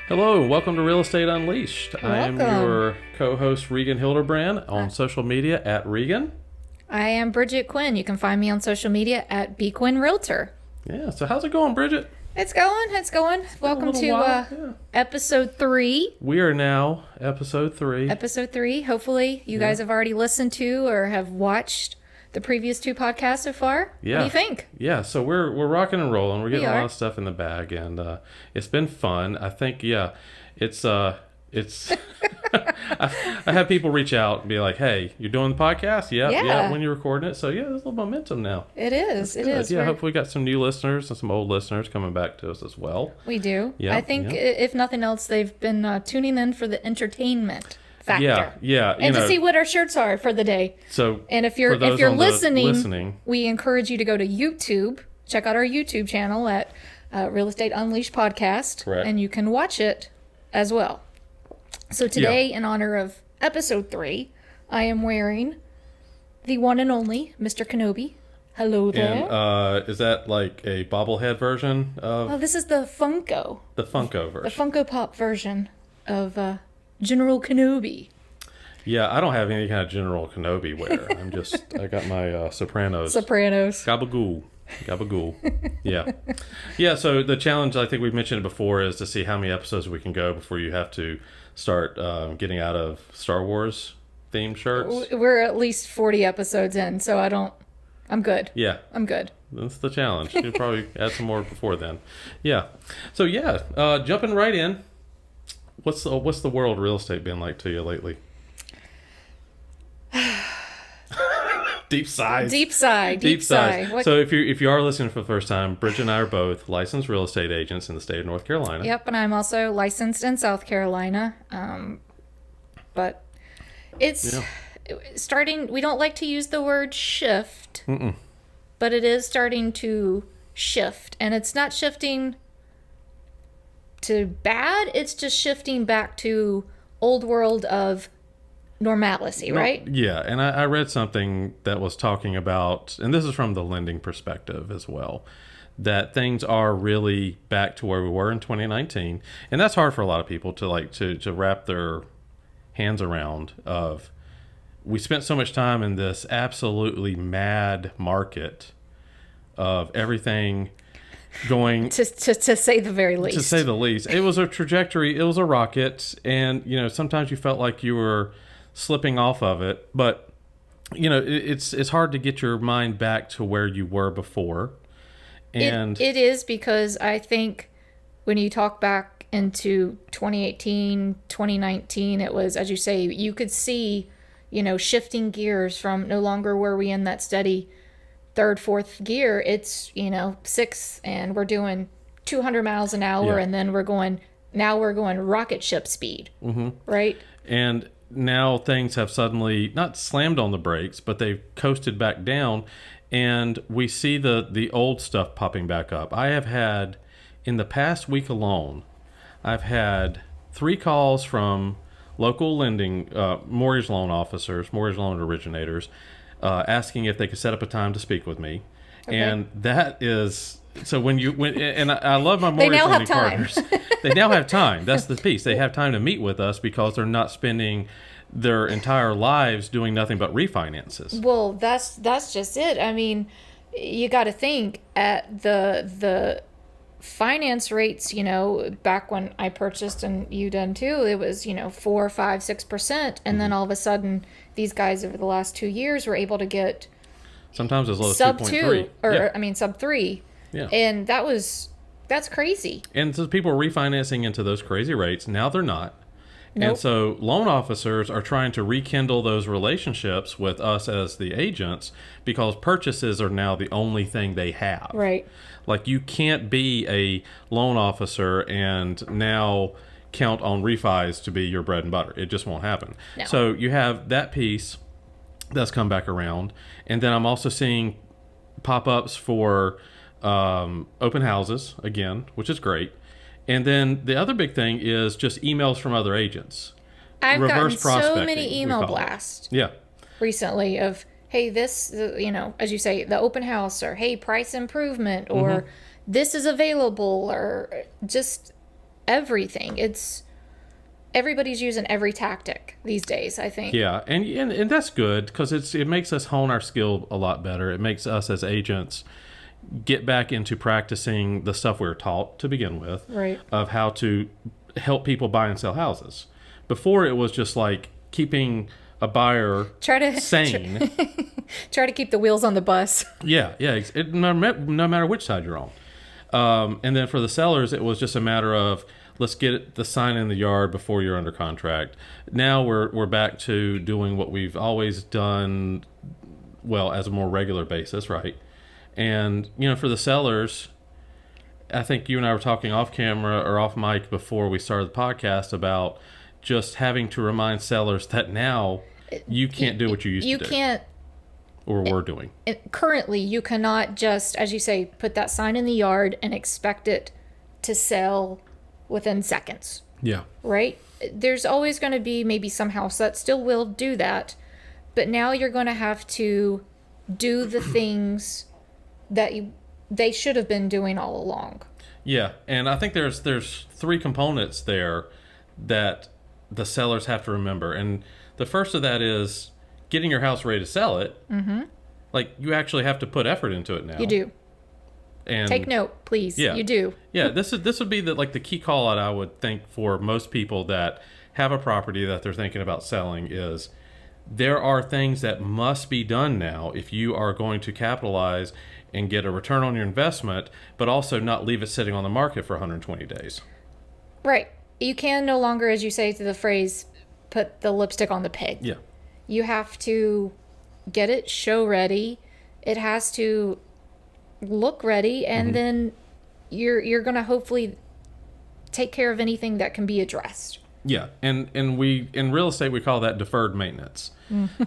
Hello, welcome to Real Estate Unleashed. I am your co-host Regan Hildebrand on social media at Regan. I am Bridget Quinn. You can find me on social media at BQuinn Realtor. Yeah, so how's it going, Bridget? It's going. Welcome to episode 3. We are now episode 3. Episode 3. Hopefully you guys have already listened to or have watched the previous 2 podcasts so far. Yeah. What do you think? Yeah, so we're rocking and rolling. We're getting a lot of stuff in the bag, and it's been fun. I think, it's I have people reach out and be like, hey, you're doing the podcast? Yeah, when you're recording it. So there's a little momentum now. It is. Yeah, hopefully we got some new listeners and some old listeners coming back to us as well. We do. I think if nothing else, they've been tuning in for the entertainment factor. Yeah. And to see what our shirts are for the day. So, and if you're listening, we encourage you to go to YouTube, check out our YouTube channel at Real Estate Unleashed Podcast, correct, and you can watch it as well. So today, in honor of episode 3, I am wearing the one and only Mr. Kenobi. Hello there. And is that like a bobblehead version of? Oh, this is the Funko. The Funko version. The Funko Pop version of General Kenobi. Yeah, I don't have any kind of General Kenobi wear. I got my Sopranos. Gabagool. Yeah, so the challenge, I think we've mentioned it before, is to see how many episodes we can go before you have to start getting out of Star Wars themed shirts. We're at least 40 episodes in, so I'm good. Yeah. I'm good. That's the challenge. You'll probably add some more before then. Yeah. So jumping right in. What's the world of real estate been like to you lately? Deep sigh. So if you are listening for the first time, Bridget and I are both licensed real estate agents in the state of North Carolina. Yep, and I'm also licensed in South Carolina. But it's starting. We don't like to use the word shift, but it is starting to shift, and it's not shifting to bad. It's just shifting back to old world of normalcy, right? Yeah, and I read something that was talking about, and this is from the lending perspective as well, that things are really back to where we were in 2019, and that's hard for a lot of people to wrap their hands around. Of we spent so much time in this absolutely mad market of everything going to say the very least. To say the least, it was a trajectory. It was a rocket, and sometimes you felt like you were slipping off of it, but it's hard to get your mind back to where you were before. And it is, because I think when you talk back into 2018, 2019, it was, as you say, you could see, shifting gears from no longer were we in that steady 3rd, 4th gear. It's, 6th, and we're doing 200 miles an hour, and then we're going rocket ship speed, right? And now things have suddenly not slammed on the brakes, but they've coasted back down, and we see the old stuff popping back up. I have had, in the past week alone, I've had 3 calls from local lending mortgage loan officers, mortgage loan originators, asking if they could set up a time to speak with me. Okay. And that is... So and I love my mortgage lending partners. They now have time. That's the piece. They have time to meet with us because they're not spending their entire lives doing nothing but refinances. Well, that's just it. I mean, you got to think at the finance rates. Back when I purchased and you done too, it was 4, 5, 6%, and then all of a sudden, these guys over the last 2 years were able to get sometimes as low as sub 2.3, sub 3. Yeah. And that's crazy. And so people are refinancing into those crazy rates. Now they're not. Nope. And so loan officers are trying to rekindle those relationships with us as the agents, because purchases are now the only thing they have. Right. Like, you can't be a loan officer and now count on refis to be your bread and butter. It just won't happen. No. So you have that piece that's come back around. And then I'm also seeing pop-ups for open houses again, which is great. And then the other big thing is just emails from other agents. I've gotten so many email blasts recently of, hey, this, as you say, the open house, or hey, price improvement, or this is available, or just everything. Everybody's using every tactic these days, I think. Yeah, and that's good because it makes us hone our skill a lot better. It makes us as agents get back into practicing the stuff we were taught to begin with, Right. of how to help people buy and sell houses. Before, it was just like keeping a buyer sane. Try to keep the wheels on the bus. Yeah. No matter which side you're on. And then for the sellers, it was just a matter of, let's get the sign in the yard before you're under contract. Now we're back to doing what we've always done, well, as a more regular basis, right? And, for the sellers, I think you and I were talking off camera or off mic before we started the podcast about just having to remind sellers that now you can't do what you used to do. You can't. Or were doing. Currently, you cannot just, as you say, put that sign in the yard and expect it to sell within seconds. Yeah. Right? There's always going to be maybe some house that still will do that, but now you're going to have to do the things that they should have been doing all along. Yeah, and I think there's 3 components there that the sellers have to remember. And the first of that is getting your house ready to sell it. Mm-hmm. Like, you actually have to put effort into it now. You do. And take note, please. Yeah, you do. Yeah, this would be the key call out I would think for most people that have a property that they're thinking about selling is there are things that must be done now if you are going to capitalize and get a return on your investment, but also not leave it sitting on the market for 120 days. Right. You can no longer, as you say to the phrase, put the lipstick on the pig. Yeah. You have to get it show ready. It has to look ready, and then you're going to hopefully take care of anything that can be addressed. Yeah, and we in real estate we call that deferred maintenance.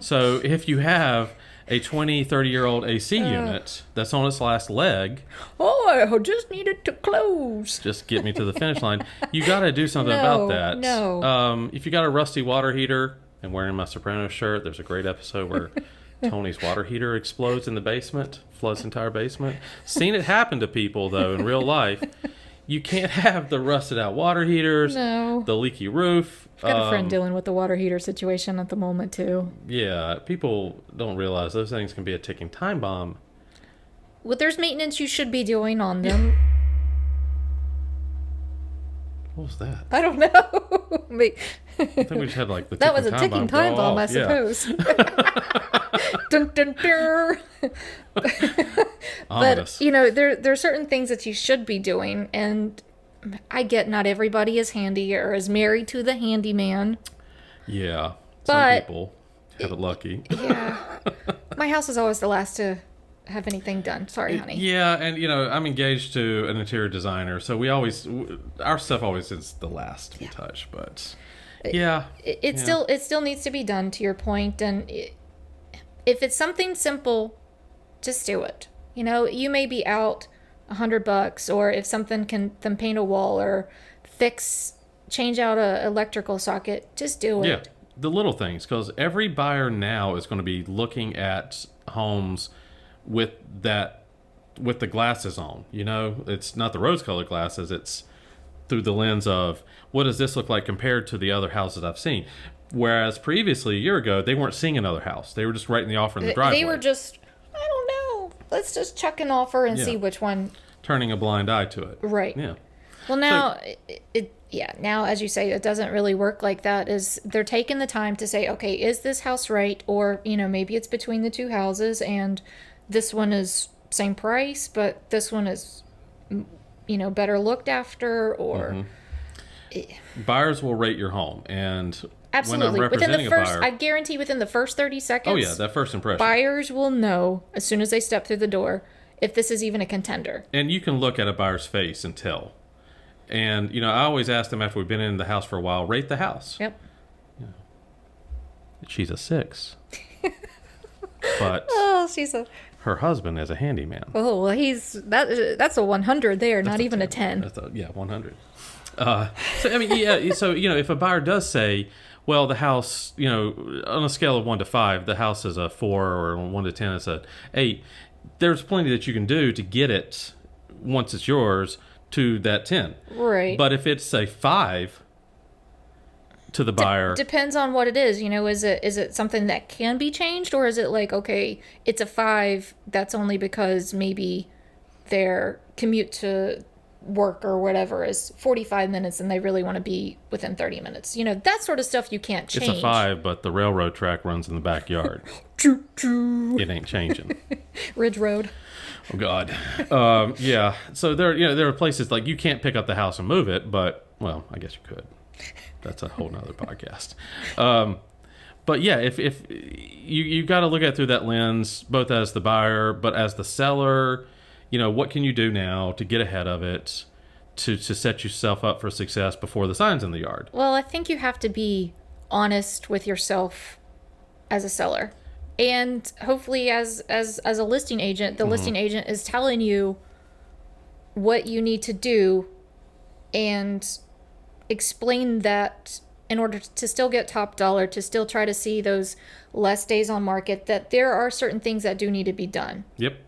So if you have a 20, 30-year-old AC unit that's on its last leg, I just needed to close. Just get me to the finish line. You got to do something about that. No. If you got a rusty water heater, and wearing my Soprano shirt, there's a great episode where Tony's water heater explodes in the basement, floods the entire basement. Seen it happen to people, though, in real life. You can't have the rusted out water heaters, the leaky roof. I've got a friend dealing with the water heater situation at the moment, too. Yeah, people don't realize those things can be a ticking time bomb. Well, there's maintenance you should be doing on them. What was that? I don't know. I think we just had like the that was a ticking time bomb, I suppose. Dun, dun, dun. But there are certain things that you should be doing, and I get not everybody is handy or is married to the handyman. Yeah, some people have it lucky. Yeah, my house is always the last to have anything done. Sorry, honey. Yeah, and I'm engaged to an interior designer, so our stuff always is the last to be touched. But it still needs to be done. To your point, and if it's something simple, just do it. You may be out $100, or if something can paint a wall or change out a electrical socket, just do it. Yeah, the little things, because every buyer now is going to be looking at homes with the glasses on. It's not the rose-colored glasses. It's through the lens of what does this look like compared to the other houses I've seen. Whereas previously, a year ago, they weren't seeing another house. They were just writing the offer in the driveway. They were just, I don't know. Let's just chuck an offer and see which one. Turning a blind eye to it. Right. Yeah. Well, now, now, as you say, it doesn't really work like that. They're taking the time to say, okay, is this house right? Or, maybe it's between the two houses and this one is same price, but this one is, better looked after, or... Buyers will rate your home, and absolutely. when I'm representing a buyer... I guarantee within the first 30 seconds... Oh, yeah, that first impression. Buyers will know, as soon as they step through the door, if this is even a contender. And you can look at a buyer's face and tell. And, I always ask them after we've been in the house for a while, rate the house. Yep. She's a 6. But... Her husband is a handyman. Oh, well, that's a 100 there, not even a 10. 100. So if a buyer does say, well, the house, on a scale of 1 to 5, the house is a 4, or 1 to 10 is a 8. There's plenty that you can do to get it once it's yours to that 10. Right. But if it's a 5 to the buyer, Depends on what it is. Is it something that can be changed, or is it like, okay, it's a 5, that's only because maybe their commute to work or whatever is 45 minutes and they really want to be within 30 minutes. That sort of stuff you can't change. it's a 5, but the railroad track runs in the backyard. Choo choo. It ain't changing. Ridge Road. Oh God. Yeah. So there are places like you can't pick up the house and move it, but well, I guess you could. That's a whole nother podcast. But yeah, if you got to look at it through that lens, both as the buyer, but as the seller, what can you do now to get ahead of it, to set yourself up for success before the sign's in the yard? Well, I think you have to be honest with yourself as a seller. And hopefully as a listing agent, the listing agent is telling you what you need to do and explain that in order to still get top dollar, to still try to see those less days on market, that there are certain things that do need to be done. Yep.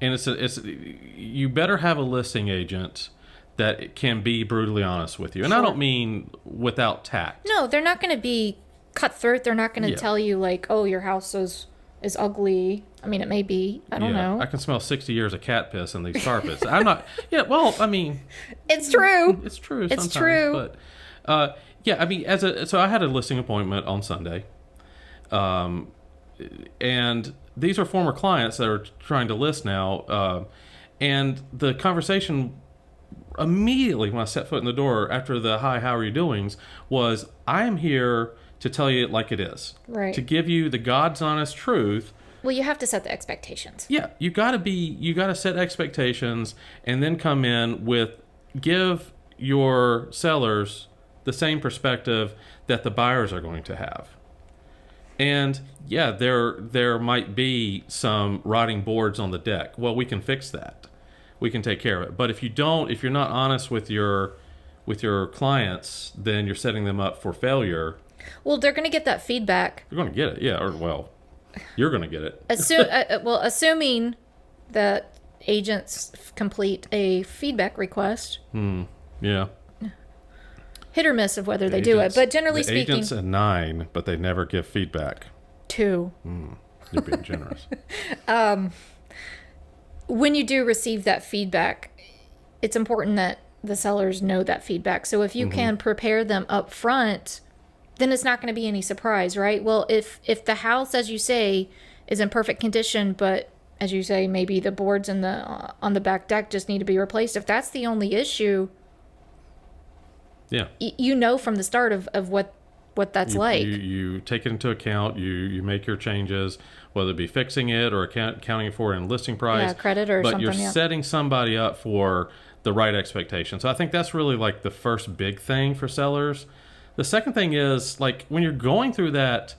And it's you better have a listing agent that can be brutally honest with you. And Sure. I don't mean without tact. No, they're not going to be cutthroat. They're not going to tell you like, oh, your house is ugly. I mean, it may be. I don't know. I can smell 60 years of cat piss in these carpets. I'm not. Yeah. Well, I mean, It's true. it's true. It's Sometimes, true. But yeah, I mean, so I had a listing appointment on Sunday, and these are former clients that are trying to list now, and the conversation immediately when I set foot in the door after the "Hi, how are you doings" was, I am here to tell you it like it is, Right. to give you the God's honest truth. Well, you have to set the expectations. Yeah, you got to set expectations and then come in give your sellers the same perspective that the buyers are going to have. And yeah, there might be some rotting boards on the deck. Well, we can fix that. We can take care of it. But if you're not honest with your clients, then you're setting them up for failure. Well, they're going to get that feedback. You're going to get it. Yeah, or well, you're going to get it. Assuming that agents complete a feedback request. Yeah. Hit or miss of whether they do it. But generally the speaking, agent's a 9, but they never give feedback. 2. You're being generous. When you do receive that feedback, it's important that the sellers know that feedback. So if you can prepare them up front, then it's not going to be any surprise, right? Well, if the house, as you say, is in perfect condition, but as you say, maybe the boards on the back deck just need to be replaced. If that's the only issue, yeah, from the start of what that's like. You take it into account. You make your changes, whether it be fixing it or accounting for it in listing price. Yeah, credit or something. But you're setting somebody up for the right expectation. So I think that's really like the first big thing for sellers. The second thing is, like, when you're going through that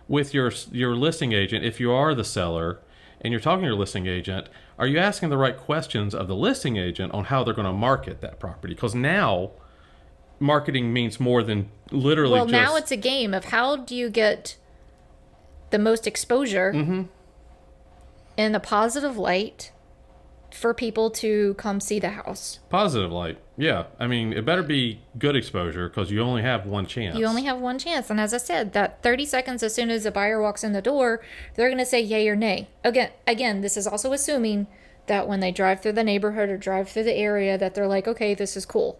with your listing agent, if you are the seller and you're talking to your listing agent, are you asking the right questions of the listing agent on how they're going to market that property? Because now marketing means more than literally well, now it's a game of how do you get the most exposure in a positive light for people to come see the house. Positive light. Yeah. I mean, it better be good exposure because you only have one chance. You only have one chance. And as I said, that 30 seconds as soon as a buyer walks in the door, they're going to say yay or nay. Again, this is also assuming that when they drive through the neighborhood or drive through the area that they're like, okay, this is cool.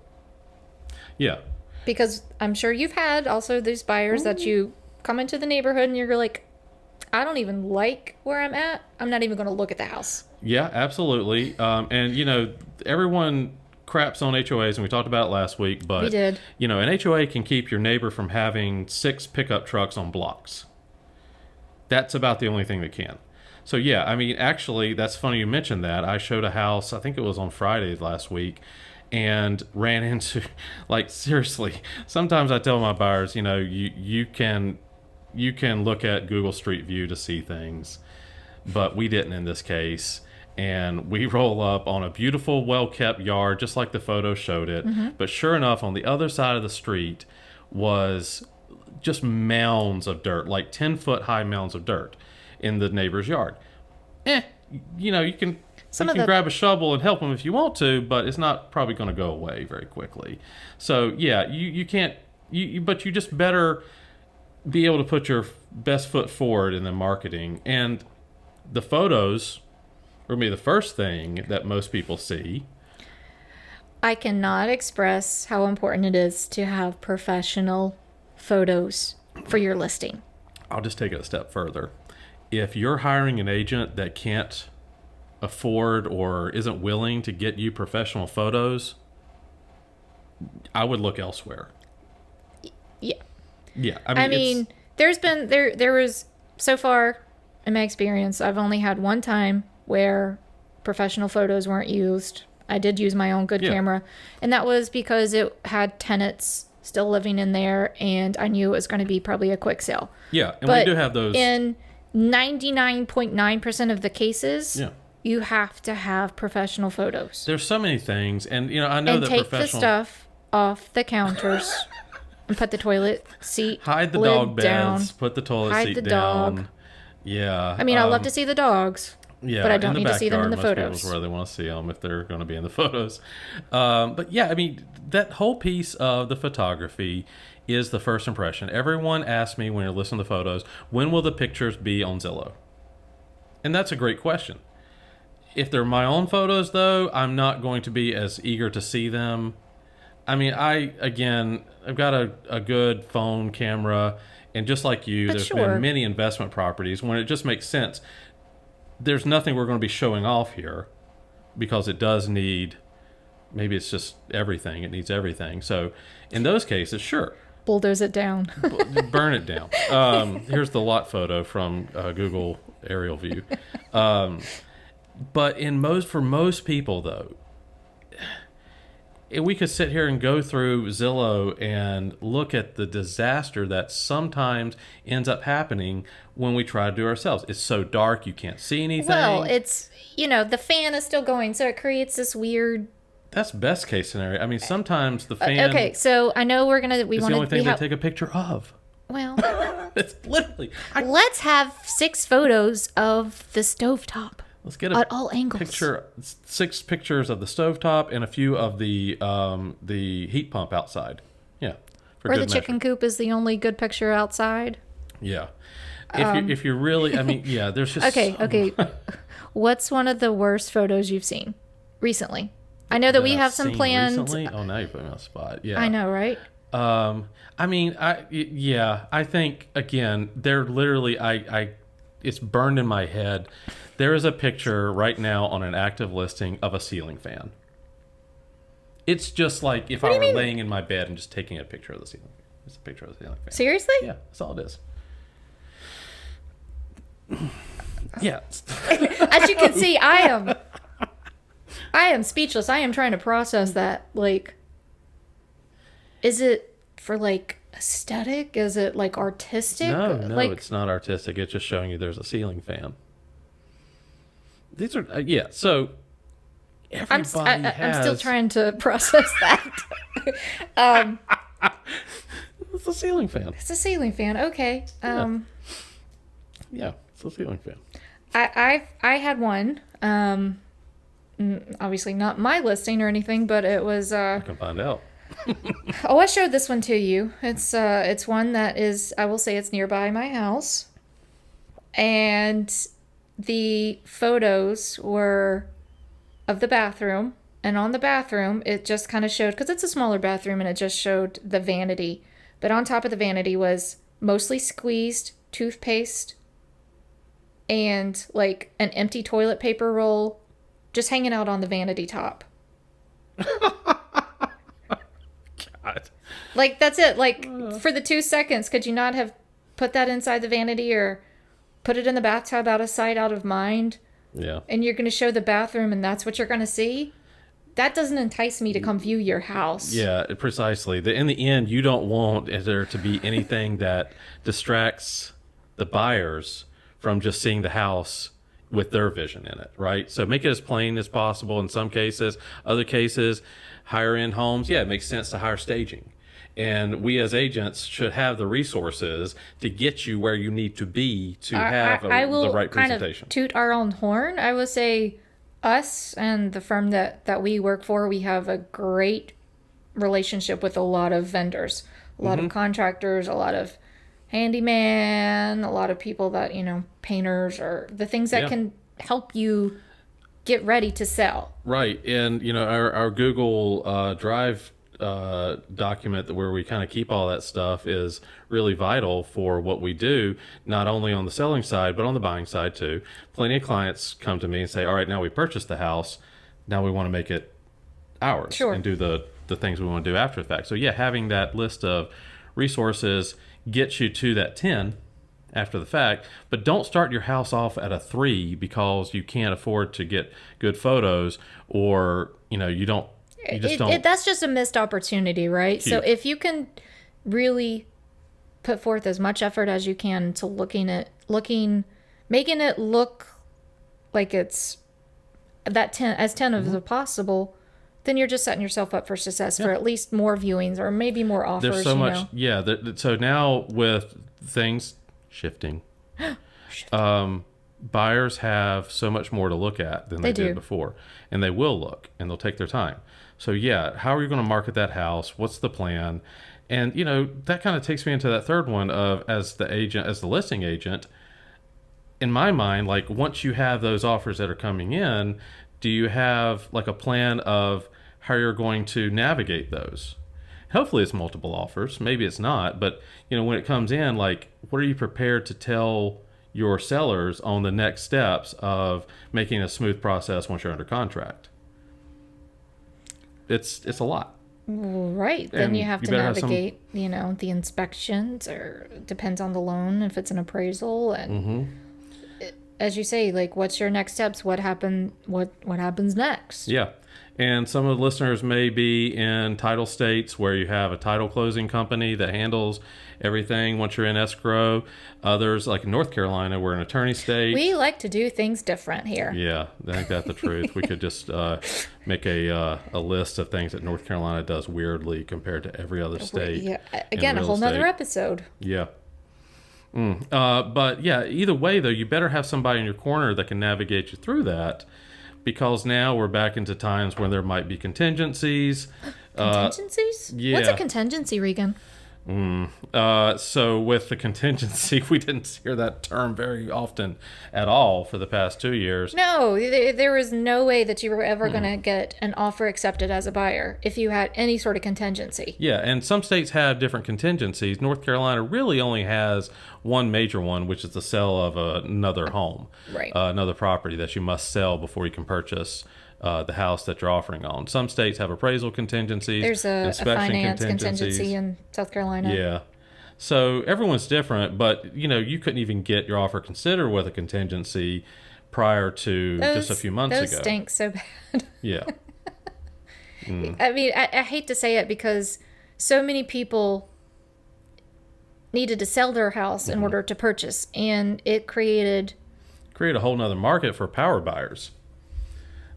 Yeah. Because I'm sure you've had also these buyers that you come into the neighborhood and you're like, I don't even like where I'm at. I'm not even going to look at the house. Yeah, absolutely. And, everyone craps on HOAs, and we talked about it last week. But, We did. An HOA can keep your neighbor from having 6 pickup trucks on blocks. That's about the only thing that can. So, yeah, I mean, actually, that's funny you mentioned that. I showed a house, I think it was on Friday last week, and ran into, like, seriously, sometimes I tell my buyers, you can look at Google Street View to see things, but we didn't in this case. And we roll up on a beautiful, well-kept yard, just like the photo showed it. But sure enough, on the other side of the street was just mounds of dirt, like 10-foot high mounds of dirt in the neighbor's yard. You can some you of can the grab a shovel and help them if you want to, but it's not probably going to go away very quickly. So yeah, you can't. But you just better be able to put your best foot forward in the marketing, and the photos will be the first thing that most people see. I cannot express how important it is to have professional photos for your listing. I'll just take it a step further. If you're hiring an agent that can't afford or isn't willing to get you professional photos, I would look elsewhere. Yeah. Yeah, I mean, there was so far in my experience, I've only had one time where professional photos weren't used. I did use my own good camera, and that was because it had tenants still living in there, and I knew it was going to be probably a quick sale. Yeah, and but we do have those. In 99.9% of the cases, Yeah. you have to have professional photos. There's so many things, and I know and that take professional the stuff off the counters and put the toilet seat hide the lid dog beds, down. put the toilet Hide seat the down. dog. Yeah, I mean, I love to see the dogs. Yeah, but I don't in the need to see them in the backyard, most photos. people's where they want to see them if they're going to be in the photos. But yeah, I mean, that whole piece of the photography is the first impression. Everyone asks me when you're listening to photos, when will the pictures be on Zillow? And that's a great question. If they're my own photos, though, I'm not going to be as eager to see them. I mean, I've got a good phone camera, and just like you, But there's sure. been many investment properties when it just makes sense. There's nothing we're going to be showing off here because it does need, maybe it's just everything. It needs everything. So in those cases, sure. Bulldoze it down. Burn it down. Here's the lot photo from Google aerial view. But for most people, though, we could sit here and go through Zillow and look at the disaster that sometimes ends up happening when we try to do it ourselves. It's so dark you can't see anything. Well, it's, the fan is still going, so it creates this weird... That's best case scenario. I mean, sometimes the fan okay, so I know we is the only thing they take a picture of. Well, It's literally... let's have 6 photos of the stovetop. Let's get at all angles. 6 pictures of the stovetop and a few of the heat pump outside. Yeah. Or the chicken coop is the only good picture outside. Yeah. If you're really, I mean, yeah, there's just... Okay. What's one of the worst photos you've seen recently? I know that we have some planned... Recently? Oh, now you're putting me on the spot. Yeah. I know, right? I mean, I think, again, they're literally, it's burned in my head. There is a picture right now on an active listing of a ceiling fan. It's just like if I were laying in my bed and just taking a picture of the ceiling fan. It's a picture of the ceiling fan. Seriously? Yeah, that's all it is. Yeah. As you can see, I am speechless. I am trying to process that. Like, is it for like aesthetic? Is it like artistic? No, like, it's not artistic. It's just showing you there's a ceiling fan. These are, yeah, so everybody I'm still trying to process that. It's a ceiling fan. It's a ceiling fan. Okay. Yeah, it's a ceiling fan. I had one. Obviously not my listing or anything, but it was. I can find out. Oh, I showed this one to you. It's one that is, I will say, it's nearby my house, and the photos were of the bathroom, and on the bathroom it just kind of showed, because it's a smaller bathroom, and it just showed the vanity, but on top of the vanity was mostly squeezed toothpaste and like an empty toilet paper roll just hanging out on the vanity top. God. Like, that's it. Like, for the 2 seconds, could you not have put that inside the vanity or put it in the bathtub, out of sight, out of mind? Yeah. And you're going to show the bathroom and that's what you're going to see? That doesn't entice me to come view your house. Yeah, precisely. In the end, you don't want there to be anything that distracts the buyers from just seeing the house with their vision in it, right? So make it as plain as possible in some cases. Other cases, higher end homes, yeah, it makes sense to hire staging. And we as agents should have the resources to get you where you need to be to have the right presentation. Kind of toot our own horn. I would say us and the firm that we work for, we have a great relationship with a lot of vendors, a lot of contractors, a lot of handyman, a lot of people that, painters, or the things that Yeah. can help you get ready to sell. Right. And, our Google Drive document where we kind of keep all that stuff is really vital for what we do, not only on the selling side, but on the buying side too. Plenty of clients come to me and say, all right, now we purchased the house. Now we want to make it ours Sure. and do the things we want to do after the fact. So yeah, having that list of resources gets you to that 10 after the fact, but don't start your house off at a 3 because you can't afford to get good photos, or you just don't. That's just a missed opportunity, right? So Huge. if you can really put forth as much effort as you can to making it look like it's that 10 as 10 as possible, then you're just setting yourself up for success for at least more viewings or maybe more offers. There's so much, yeah. So now with things shifting, buyers have so much more to look at than they They do. did before, and they will look and they'll take their time. So yeah, how are you going to market that house? What's the plan? And that kind of takes me into that third one of as the listing agent. In my mind, like once you have those offers that are coming in, do you have like a plan of how you're going to navigate those? Hopefully it's multiple offers. Maybe it's not, but when it comes in, like what are you prepared to tell your sellers on the next steps of making a smooth process once you're under contract? It's a lot. Right. Then And you have you to better have some- navigate, the inspections, or depends on the loan, if it's an appraisal, and as you say, like what's your next steps? What happens next? Yeah. And some of the listeners may be in title states where you have a title closing company that handles everything once you're in escrow. Others, like in North Carolina, we're an attorney state. We like to do things different here. Yeah, I think that's the truth. We could just make a list of things that North Carolina does weirdly compared to every other state. Yeah. in Again, a real whole nother estate. episode. Yeah. But yeah, either way though, you better have somebody in your corner that can navigate you through that, because now we're back into times where there might be contingencies. Contingencies? yeah. What's a contingency, Regan? So with the contingency, we didn't hear that term very often at all for the past 2 years. No, there was no way that you were ever going to get an offer accepted as a buyer if you had any sort of contingency. Yeah, and some states have different contingencies. North Carolina really only has one major one, which is the sale of another home, Right. Another property that you must sell before you can purchase the house that you're offering on. Some states have appraisal contingencies. There's a inspection finance contingencies. contingency in South Carolina. Yeah. So everyone's different, but you couldn't even get your offer considered with a contingency prior to just a few months those ago. stink so bad. Yeah. I mean, I hate to say it because so many people needed to sell their house in order to purchase, and it created Create a whole nother market for power buyers.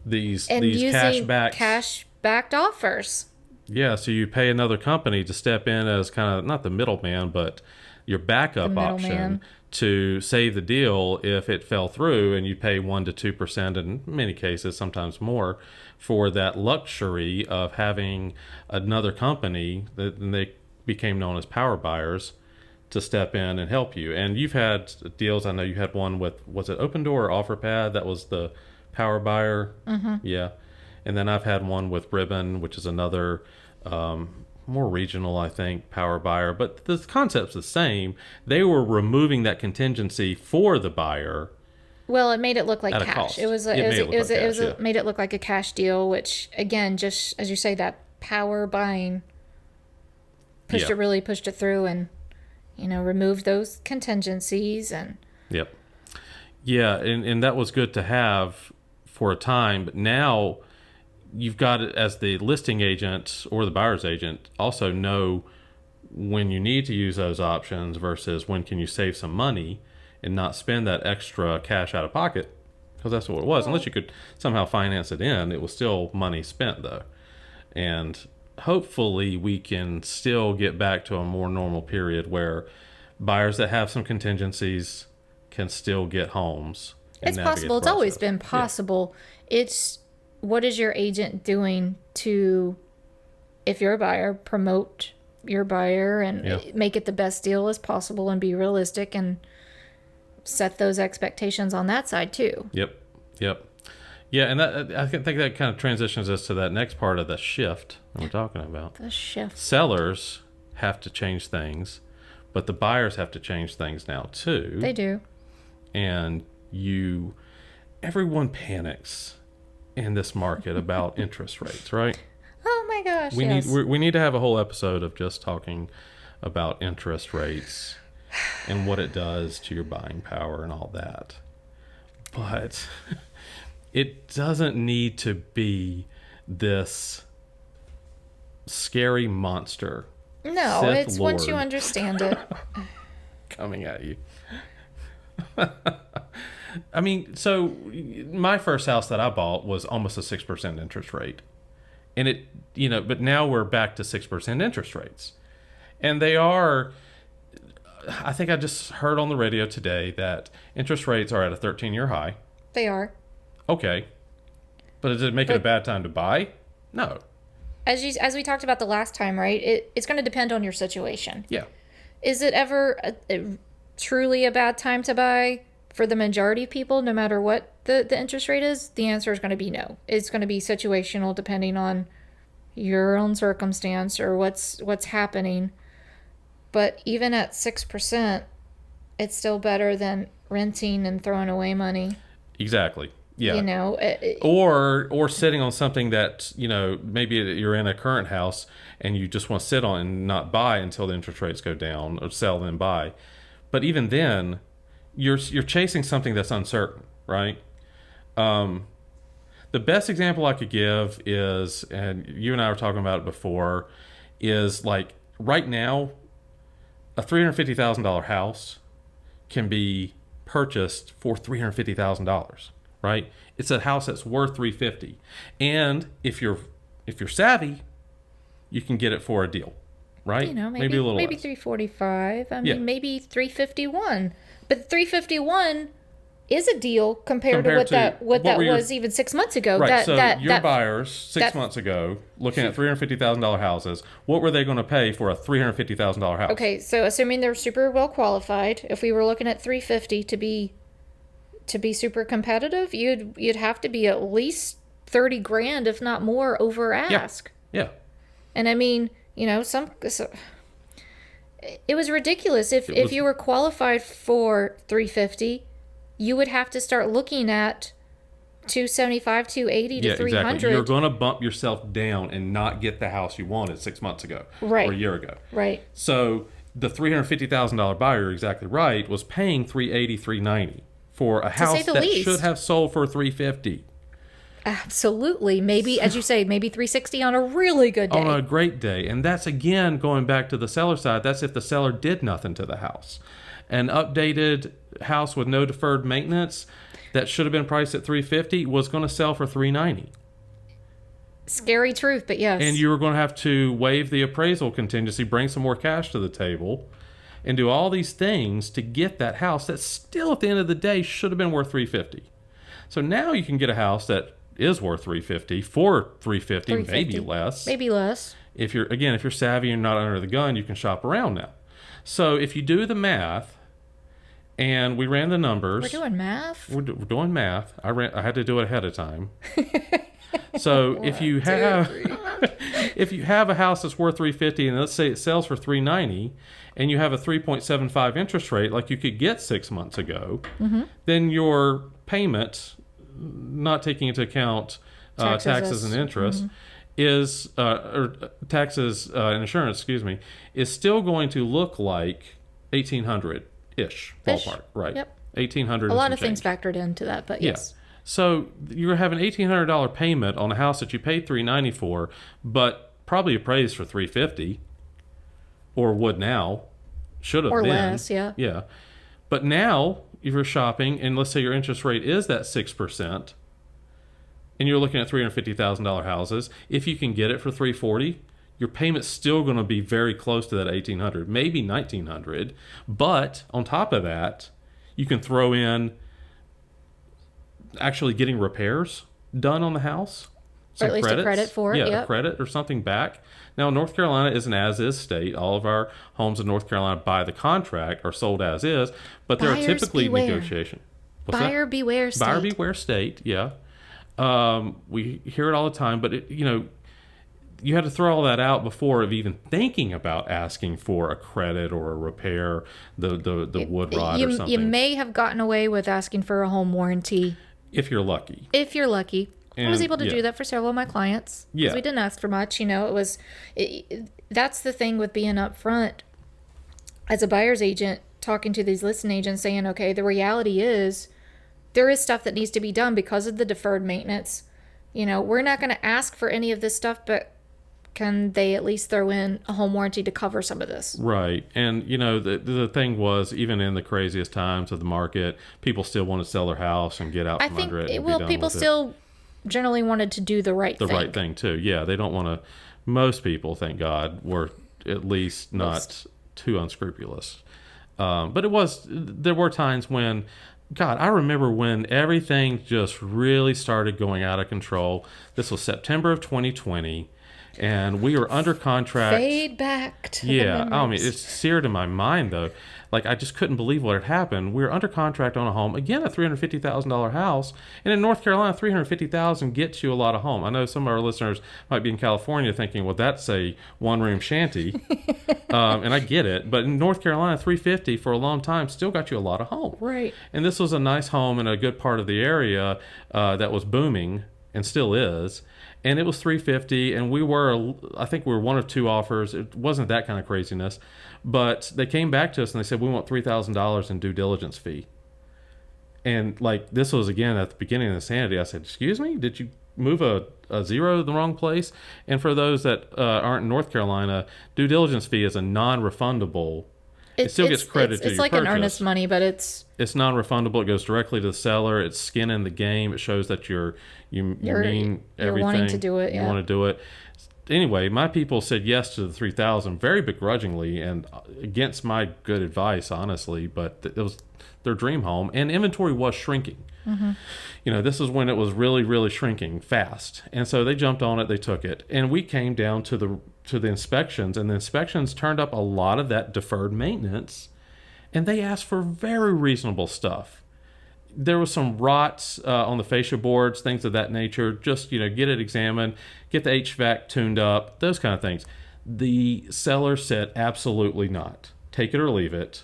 These using cash-backed cash-backed offers. Yeah, so you pay another company to step in as kind of not the middleman, but your backup The option middleman. to save the deal if it fell through, and you pay 1% to 2%, in many cases, sometimes more, for that luxury of having another company that they became known as power buyers to step in and help you. And you've had deals. I know you had one with, was it Open Door or OfferPad? That was the power buyer. Yeah. And then I've had one with Ribbon, which is another more regional, I think, power buyer. But the concept's the same. They were removing that contingency for the buyer. Well, it made it look like At a cash. cost. It was It made it look like cash, yeah. made it look like a cash deal, which again, just as you say, that power buying pushed Yeah. it through, and removed those contingencies. And Yep. Yeah, and that was good to have for a time, but now you've got it as the listing agent or the buyer's agent also know when you need to use those options versus when can you save some money and not spend that extra cash out of pocket, because that's what it was. Unless you could somehow finance it in, it was still money spent though. And hopefully we can still get back to a more normal period where buyers that have some contingencies can still get homes. and It's navigate possible. the It's always process. been possible. It's what is your agent doing to, if you're a buyer, promote your buyer and Yeah. make it the best deal as possible and be realistic and set those expectations on that side too. Yep. Yep. Yeah, and that I think that kind of transitions us to that next part of the shift that we're talking about. The shift. Sellers have to change things, but the buyers have to change things now too. They do. And everyone panics in this market about interest rates, right? Oh my gosh. We yes. need to have a whole episode of just talking about interest rates and what it does to your buying power and all that. But it doesn't need to be this scary monster No, Sith it's once you Lord understand it. coming at you. I mean, so my first house that I bought was almost a 6% interest rate. And but now we're back to 6% interest rates. And they are, I think I just heard on the radio today that interest rates are at a 13-year high. They are. Okay. But does it make it a bad time to buy? No. As we talked about the last time, right? It's going to depend on your situation. Yeah. Is it ever truly a bad time to buy for the majority of people, no matter what the interest rate is? The answer is going to be no. It's going to be situational depending on your own circumstance or what's happening. But even at 6%, it's still better than renting and throwing away money. Exactly. Yeah. You know, or sitting on something that, maybe you're in a current house and you just want to sit on and not buy until the interest rates go down, or sell then buy. But even then, you're chasing something that's uncertain, right? The best example I could give is, and you and I were talking about it before, is like right now, a $350,000 house can be purchased for $350,000, right? It's a house that's worth $350,000, and if you're savvy, you can get it for a deal, right? Maybe a little maybe less. 345. I mean, Yeah. maybe 351. But 351 is a deal compared to what that was even 6 months ago. Right. So your that buyers 6 months ago, looking at $350,000 houses, what were they going to pay for a $350,000 house? Okay, so assuming they're super well qualified, if we were looking at 350 to be super competitive, you'd have to be at least 30 grand, if not more, over ask. Yeah. And I mean, it was ridiculous. If you were qualified for 350, you would have to start looking at 275, 280 to 300. Exactly. You're going to bump yourself down and not get the house you wanted 6 months ago, Right. or a year ago. Right. So the $350,000 buyer, you're exactly right, was paying $380,000, $390,000 for a house the that least. should have sold for $350,000. Absolutely. Maybe, as you say, maybe 360 on a really good day. On a great day. And that's, again, going back to the seller side, that's if the seller did nothing to the house. An updated house with no deferred maintenance that should have been priced at $350,000 was going to sell for $390,000. Scary truth, but yes. And you were going to have to waive the appraisal contingency, bring some more cash to the table, and do all these things to get that house that still, at the end of the day, should have been worth $350,000. So now you can get a house that is worth $350,000 for $350,000, maybe less. Maybe less. If you're savvy and not under the gun, you can shop around now. So if you do the math, and we ran the numbers. We're doing math? We're doing math. I had to do it ahead of time. So if you have a house that's worth $350,000 and let's say it sells for $390,000 and you have a 3.75 interest rate like you could get 6 months ago, then your payment, not taking into account taxes and interest, is or taxes and insurance, is still going to look like $1,800-ish ballpark, right? Yep. $1,800. A lot of things factored into that, but yes. So you're having $1,800 payment on a house that you paid $390,000 for, but probably appraised for $350,000, or would now, should have or been. less, yeah. Yeah. But now, if you're shopping, and let's say your interest rate is that 6%, and you're looking at $350,000 houses, if you can get it for $340,000, your payment's still going to be very close to that $1,800, maybe $1,900. But on top of that, you can throw in actually getting repairs done on the house. Or at least a credit for it. Yeah, a credit or something back. Now, North Carolina is an as-is state. All of our homes in North Carolina by the contract are sold as is, but there are typically negotiations. Buyer beware state. Buyer beware state, yeah. We hear it all the time, but you had to throw all that out before of even thinking about asking for a credit or a repair, the wood rot or something. You may have gotten away with asking for a home warranty. If you're lucky. I was able to do that for several of my clients. Yeah. Because we didn't ask for much. That's the thing with being upfront. As a buyer's agent, talking to these listing agents, saying, okay, the reality is there is stuff that needs to be done because of the deferred maintenance. We're not going to ask for any of this stuff, but can they at least throw in a home warranty to cover some of this? Right. And, the thing was, even in the craziest times of the market, people still want to sell their house and get out from under it. People still generally wanted to do the right thing. The right thing, too. Yeah, they don't want to. Most people, thank God, were at least not too unscrupulous. But there were times when, God, I remember when everything just really started going out of control. This was September of 2020. And we were under contract. Fade back to the memories. I mean, it's seared in my mind, though. Like, I just couldn't believe what had happened. We were under contract on a home, again, a $350,000 house. And in North Carolina, $350,000 gets you a lot of home. I know some of our listeners might be in California thinking, well, that's a one-room shanty. And I get it. But in North Carolina, $350,000 for a long time still got you a lot of home. Right. And this was a nice home in a good part of the area that was booming and still is. And it was $350,000, and I think we were one of two offers. It wasn't that kind of craziness, but they came back to us and they said, we want $3,000 in due diligence fee. And this was again at the beginning of the insanity. I said, excuse me, did you move a zero in the wrong place? And for those that aren't in North Carolina, due diligence fee is a non-refundable. It still gets credit to your It's like purchase. an earnest money, but it's non-refundable. It goes directly to the seller. It's skin in the game. It shows that you mean everything. You're wanting to do it. You want to do it. Anyway, my people said yes to the $3,000 very begrudgingly and against my good advice, honestly. But it was their dream home, and inventory was shrinking. Mm-hmm. This is when it was really, really shrinking fast, and so they jumped on it. They took it, and we came down to the inspections, and the inspections turned up a lot of that deferred maintenance, and they asked for very reasonable stuff. There was some rots on the fascia boards, things of that nature. Just, get it examined, get the HVAC tuned up, those kind of things. The seller said, absolutely not. Take it or leave it.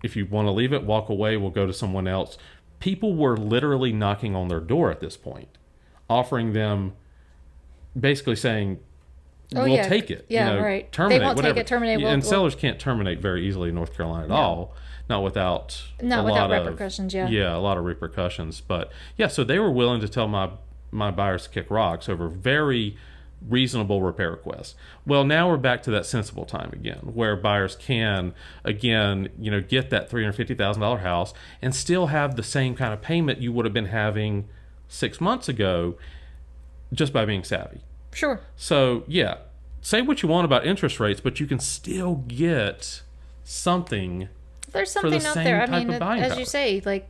If you want to leave it, walk away. We'll go to someone else. People were literally knocking on their door at this point, offering them, basically saying, we'll take it. Yeah, right. Terminate, they won't whatever. take it, terminate. And sellers can't terminate very easily in North Carolina at all. Not without repercussions, yeah. Yeah, a lot of repercussions. But, yeah, so they were willing to tell my buyers to kick rocks over very reasonable repair requests. Well, now we're back to that sensible time again, where buyers can, again, get that $350,000 house and still have the same kind of payment you would have been having 6 months ago just by being savvy. Sure. So, yeah, say what you want about interest rates, but you can still get something. There's something out there. I mean, as power. You say, like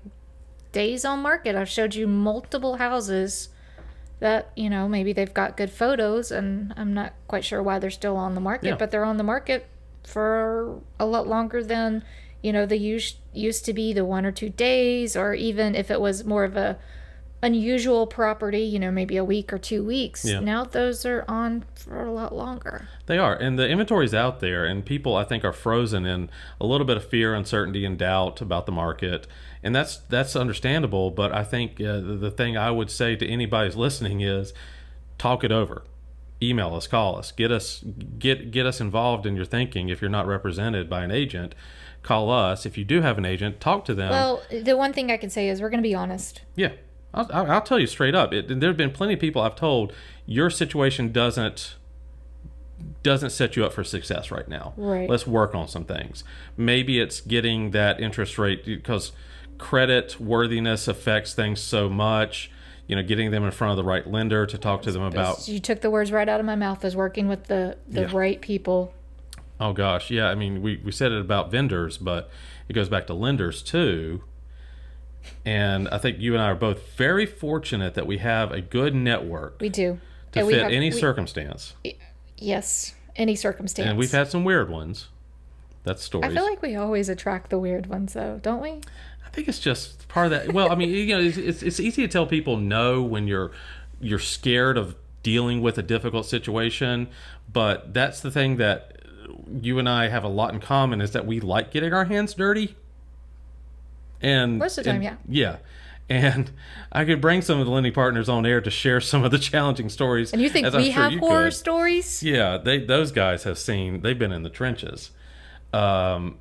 days on market. I've showed you multiple houses that, maybe they've got good photos, and I'm not quite sure why they're still on the market, but they're on the market for a lot longer than, they used to be, the 1 or 2 days, or even if it was more of a unusual property, maybe a week or 2 weeks. Yeah. Now those are on for a lot longer. They are, and the inventory's out there, and people, I think, are frozen in a little bit of fear, uncertainty, and doubt about the market, and that's understandable. But I think the thing I would say to anybody who's listening is, talk it over. Email us, call us, get us involved in your thinking. If you're not represented by an agent, call us. If you do have an agent, talk to them. Well, the one thing I can say is we're going to be honest. Yeah. I'll tell you straight up. There have been plenty of people I've told, your situation doesn't set you up for success right now. Right. Let's work on some things. Maybe it's getting that interest rate, because credit worthiness affects things so much. Getting them in front of the right lender to talk to them about. You took the words right out of my mouth, is working with the right people. Oh gosh, yeah. I mean, we said it about vendors, but it goes back to lenders too. And I think you and I are both very fortunate that we have a good network We do. to And fit any circumstance. Yes, any circumstance. And we've had some weird ones. That's stories. I feel like we always attract the weird ones, though, don't we? I think it's just part of that. Well, I mean, it's easy to tell people no when you're scared of dealing with a difficult situation, but that's the thing that you and I have a lot in common is that we like getting our hands dirty. And Most of the time, yeah. Yeah. And I could bring some of the lending partners on air to share some of the challenging stories. And you think we have horror stories? Yeah, those guys they've been in the trenches. And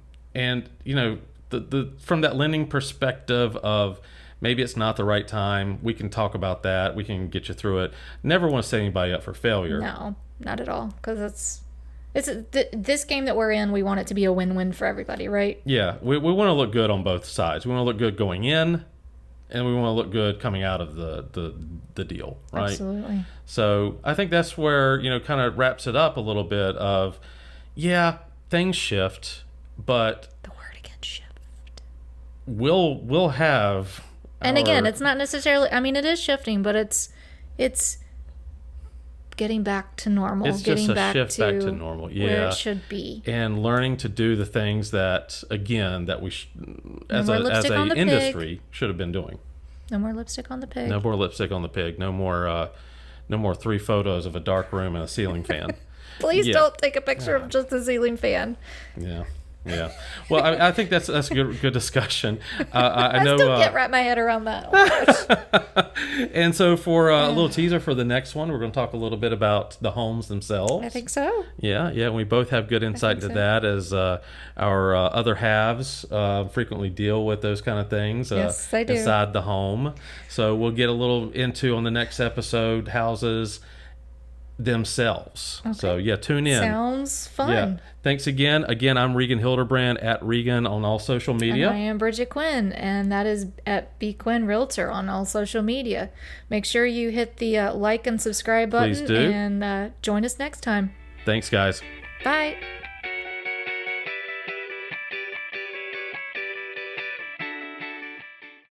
the from that lending perspective of maybe it's not the right time, we can talk about that. We can get you through it. Never want to set anybody up for failure. No, not at all. Because this game that we're in, we want it to be a win-win for everybody, right? Yeah, we want to look good on both sides. We want to look good going in, and we want to look good coming out of the deal, right? Absolutely. So I think that's where, kind of wraps it up a little bit of, yeah, things shift, but The word again, shift. we'll have. And again, it's not necessarily, I mean, it is shifting, but it's getting back to normal. It's getting just a shift back to normal, yeah. Where it should be. And learning to do the things that, again, that we as more a lipstick on the industry should have been doing. No more lipstick on the pig. No more lipstick on the pig. No more 3 photos of a dark room and a ceiling fan. Please don't take a picture of just the ceiling fan. Yeah. Yeah. Well, I think that's a good discussion. I know. Still can't wrap my head around that. Oh, and so for a little teaser for the next one, we're going to talk a little bit about the homes themselves. I think so. Yeah. And we both have good insight into that as our other halves frequently deal with those kind of things Yes, they do. inside the home. So we'll get a little into on the next episode houses themselves. Okay. So yeah, tune in. Sounds fun. Yeah. Thanks again. Again, I'm Regan Hildebrand at Regan on all social media. And I am Bridget Quinn, and that is at B Quinn Realtor on all social media. Make sure you hit the like and subscribe button. Please do. And join us next time. Thanks, guys. Bye.